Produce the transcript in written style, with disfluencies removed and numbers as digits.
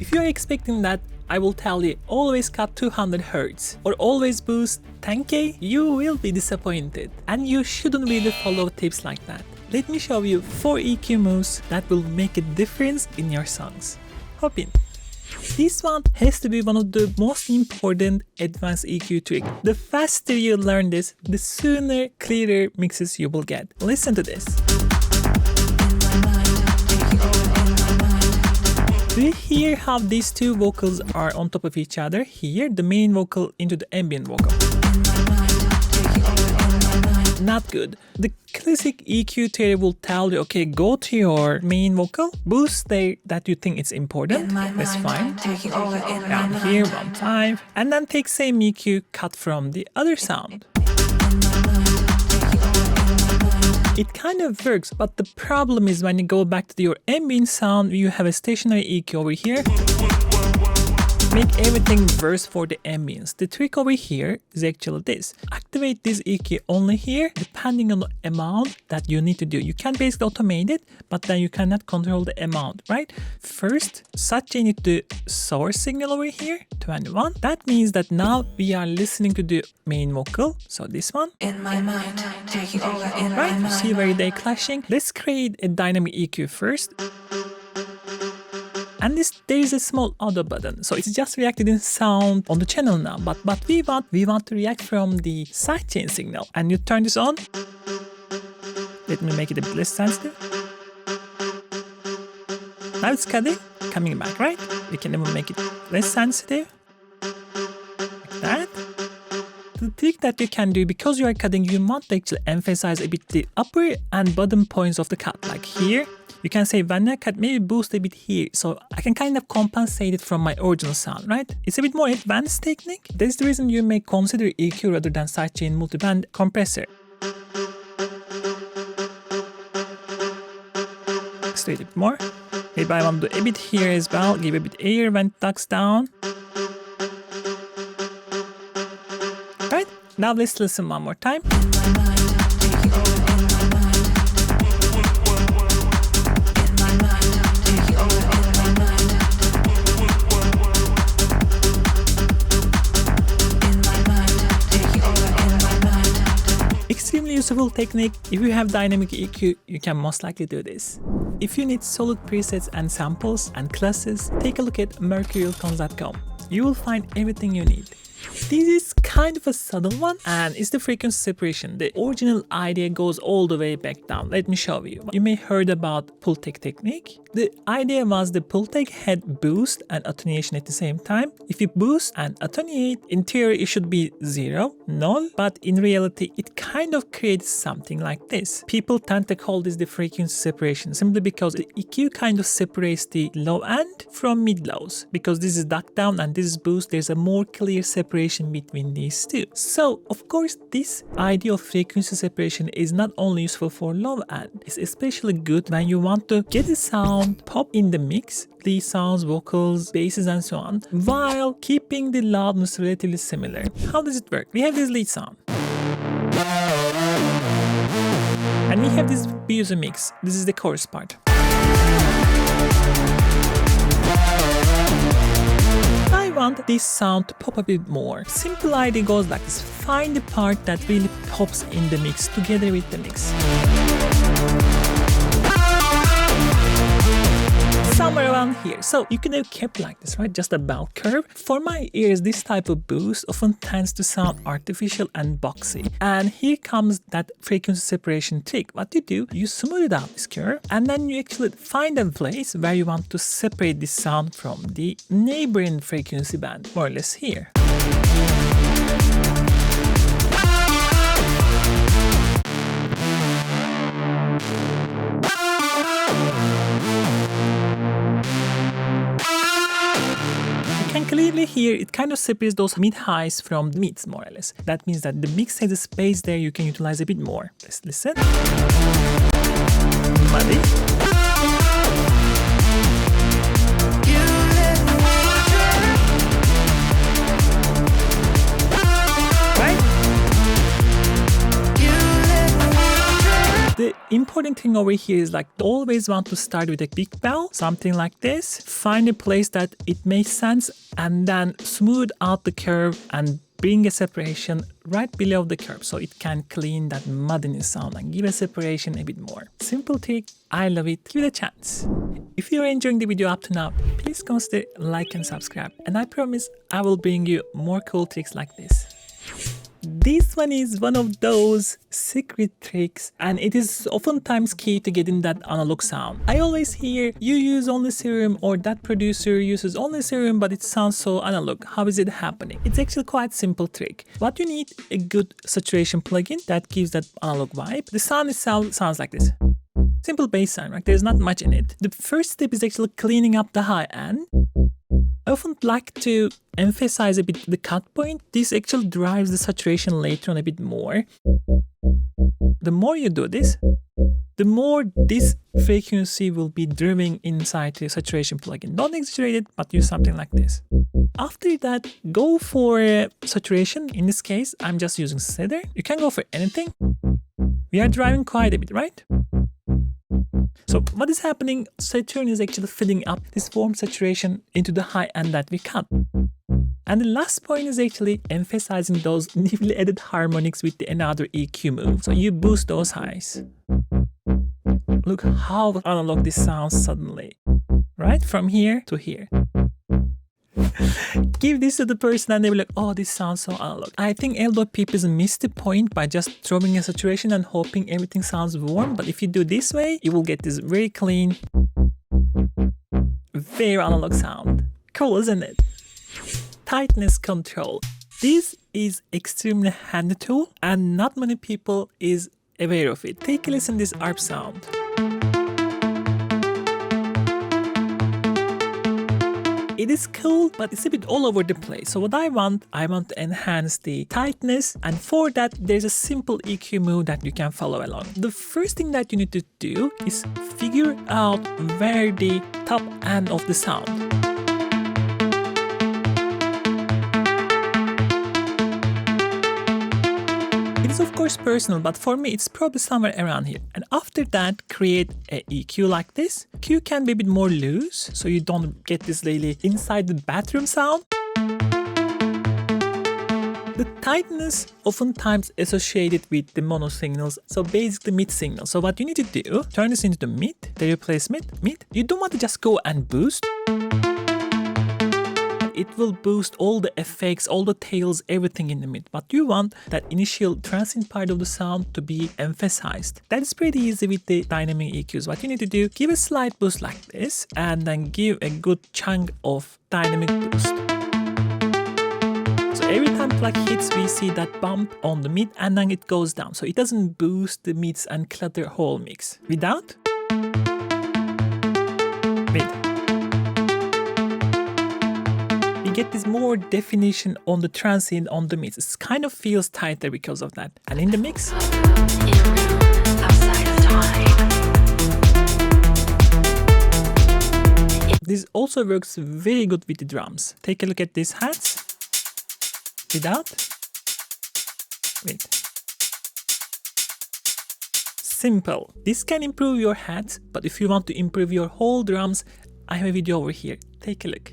If you're expecting that I will tell you always cut 200 Hz or always boost 10K, you will be disappointed. And you shouldn't really follow tips like that. Let me show you 4 EQ moves that will make a difference in your songs. Hop in. This one has to be one of the most important advanced EQ tricks. The faster you learn this, the sooner, clearer mixes you will get. Listen to this. Do you hear how these two vocals are on top of each other? Here, the main vocal into the ambient vocal. Not good. The classic EQ theory will tell you, okay, go to your main vocal, boost there that you think it's important, that's fine. Down here, 1.5, and then take same EQ cut from the other sound. It kind of works, but the problem is when you go back to your ambient sound, you have a stationary EQ over here. Make everything worse for the ambience. The trick over here is actually this. Activate this EQ only here, depending on the amount that you need to do. You can basically automate it, but then you cannot control the amount, right? First, set change the source signal over here, 21. That means that now we are listening to the main vocal. So this one. In my mind, taking over in right? My mind. See where they're clashing? Let's create a dynamic EQ first. And there is a small auto button, so it's just reacting in sound on the channel now. But we want to react from the sidechain signal. And you turn this on. Let me make it a bit less sensitive. Now it's coming back, right? We can even make it less sensitive, like that. The trick that you can do, because you are cutting, you want to actually emphasize a bit the upper and bottom points of the cut, like here. You can say when I cut, maybe boost a bit here, so I can kind of compensate it from my original sound, right? It's a bit more advanced technique. That's the reason you may consider EQ rather than sidechain multiband compressor. Let's do it a bit more. Maybe I want to do a bit here as well, give a bit air when it ducks down. Right, now let's listen one more time. Extremely useful technique. If you have dynamic EQ, you can most likely do this. If you need solid presets and samples and classes, take a look at mercurialtones.com. You will find everything you need. This is kind of a subtle one, and it's the frequency separation. The original idea goes all the way back down. Let me show you. You may heard about pull-take technique. The idea was the pull-take had boost and attenuation at the same time. If you boost and attenuate, in theory it should be 0, null, but in reality it kind of creates something like this. People tend to call this the frequency separation simply because the EQ kind of separates the low end from mid-lows. Because this is duck down and this is boost, there's a more clear separation between these two. So, of course, this idea of frequency separation is not only useful for low end, it's especially good when you want to get a sound pop in the mix, lead sounds, vocals, basses and so on, while keeping the loudness relatively similar. How does it work? We have this lead sound. And we have this booster mix. This is the chorus part. I want this sound to pop a bit more. Simple idea goes like this. Find the part that really pops in the mix together with the mix. Somewhere around here. So you could have kept like this, right? Just a bell curve. For my ears, this type of boost often tends to sound artificial and boxy. And here comes that frequency separation trick. What you do, you smooth it out this curve, and then you actually find a place where you want to separate this sound from the neighboring frequency band, more or less here. Clearly here, it kind of separates those mid-highs from the mids, more or less. That means that the mix has a space there you can utilize a bit more. Let's listen. Muddy. Right? The important important thing over here is like always want to start with a big bell, something like this. Find a place that it makes sense and then smooth out the curve and bring a separation right below the curve so it can clean that muddiness sound and give a separation a bit more. Simple trick, I love it, give it a chance. If you're enjoying the video up to now, please consider like and subscribe, and I promise I will bring you more cool tricks like this. This one is one of those secret tricks, and it is oftentimes key to getting that analog sound. I always hear you use only serum or that producer uses only serum but it sounds so analog. How is it happening? It's actually quite simple trick. What you need a good saturation plugin that gives that analog vibe. The sound itself sounds like this. Simple bass sound, right? There's not much in it. The first step is actually cleaning up the high end. I often like to emphasize a bit the cut point. This actually drives the saturation later on a bit more. The more you do this, the more this frequency will be driven inside the saturation plugin. Don't exaggerate it, but use something like this. After that, go for saturation. In this case, I'm just using cedar. You can go for anything. We are driving quite a bit, right? So what is happening? Saturn is actually filling up this warm saturation into the high end that we cut. And the last point is actually emphasizing those newly added harmonics with another EQ move. So you boost those highs. Look how analog this sounds suddenly, right? From here to here. Give this to the person and they'll be like, oh, this sounds so analog. I think a lot of people miss the point by just throwing a saturation and hoping everything sounds warm. But if you do this way, you will get this very clean, very analog sound. Cool, isn't it? Tightness control. This is extremely handy tool and not many people is aware of it. Take a listen to this ARP sound. It is cool, but it's a bit all over the place. So what I want to enhance the tightness, and for that there's a simple EQ move that you can follow along. The first thing that you need to do is figure out where the top end of the sound. It is of course personal, but for me it's probably somewhere around here. And after that, create a EQ like this. EQ can be a bit more loose, so you don't get this really inside the bathroom sound. The tightness oftentimes associated with the mono signals, so basically mid signal. So what you need to do, turn this into the mid, then you place mid. You don't want to just go and boost. It will boost all the effects, all the tails, everything in the mid. But you want that initial transient part of the sound to be emphasized. That is pretty easy with the dynamic EQs. What you need to do, give a slight boost like this, and then give a good chunk of dynamic boost. So every time plug hits, we see that bump on the mid, and then it goes down. So it doesn't boost the mids and clutter whole mix. Without mid. Get this more definition on the transient on the mix. It kind of feels tighter because of that. And in the mix, this also works very good with the drums. Take a look at these hats. Without, with. Simple. This can improve your hats, but if you want to improve your whole drums, I have a video over here. Take a look.